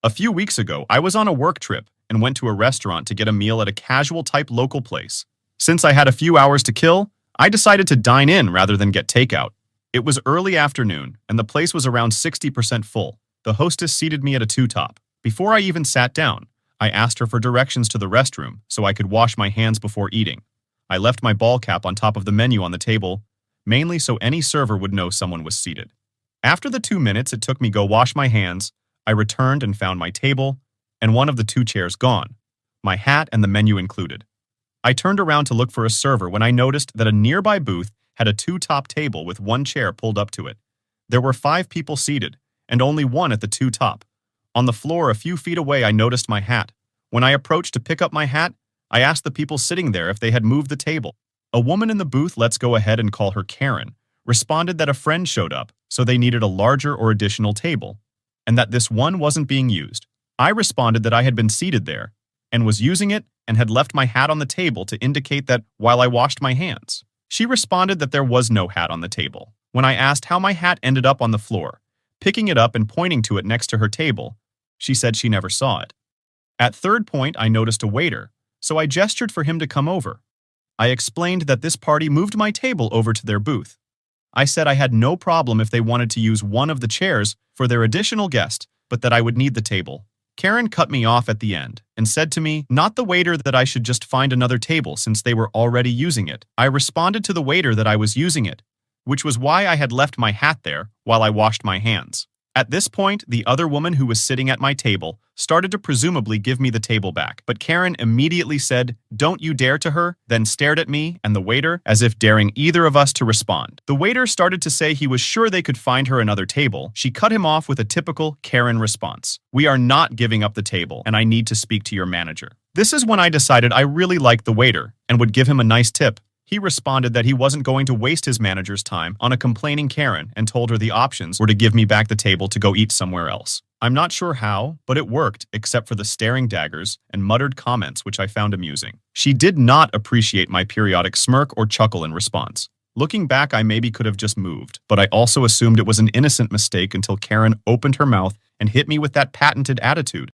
A few weeks ago, I was on a work trip and went to a restaurant to get a meal at a casual-type local place. Since I had a few hours to kill, I decided to dine in rather than get takeout. It was early afternoon, and the place was around 60% full. The hostess seated me at a two-top. Before I even sat down, I asked her for directions to the restroom so I could wash my hands before eating. I left my ball cap on top of the menu on the table, mainly so any server would know someone was seated. After the 2 minutes it took me go wash my hands, I returned and found my table, and one of the two chairs gone, my hat and the menu included. I turned around to look for a server when I noticed that a nearby booth had a two-top table with one chair pulled up to it. There were 5 people seated, and only one at the two-top. On the floor a few feet away I noticed my hat. When I approached to pick up my hat, I asked the people sitting there if they had moved the table. A woman in the booth, let's go ahead and call her Karen, responded that a friend showed up, so they needed a larger or additional table, and that this one wasn't being used. I responded that I had been seated there, and was using it, and had left my hat on the table to indicate that while I washed my hands. She responded that there was no hat on the table. When I asked how my hat ended up on the floor, picking it up and pointing to it next to her table, she said she never saw it. At third point, I noticed a waiter, so I gestured for him to come over. I explained that this party moved my table over to their booth. I said I had no problem if they wanted to use one of the chairs for their additional guest, but that I would need the table. Karen cut me off at the end and said to me, not the waiter, that I should just find another table since they were already using it. I responded to the waiter that I was using it, which was why I had left my hat there while I washed my hands. At this point, the other woman who was sitting at my table started to presumably give me the table back, but Karen immediately said, "Don't you dare," to her, then stared at me and the waiter as if daring either of us to respond. The waiter started to say he was sure they could find her another table. She cut him off with a typical Karen response. "We are not giving up the table, and I need to speak to your manager." This is when I decided I really liked the waiter and would give him a nice tip. He responded that he wasn't going to waste his manager's time on a complaining Karen and told her the options were to give me back the table to go eat somewhere else. I'm not sure how, but it worked, except for the staring daggers and muttered comments, which I found amusing. She did not appreciate my periodic smirk or chuckle in response. Looking back, I maybe could have just moved, but I also assumed it was an innocent mistake until Karen opened her mouth and hit me with that patented attitude.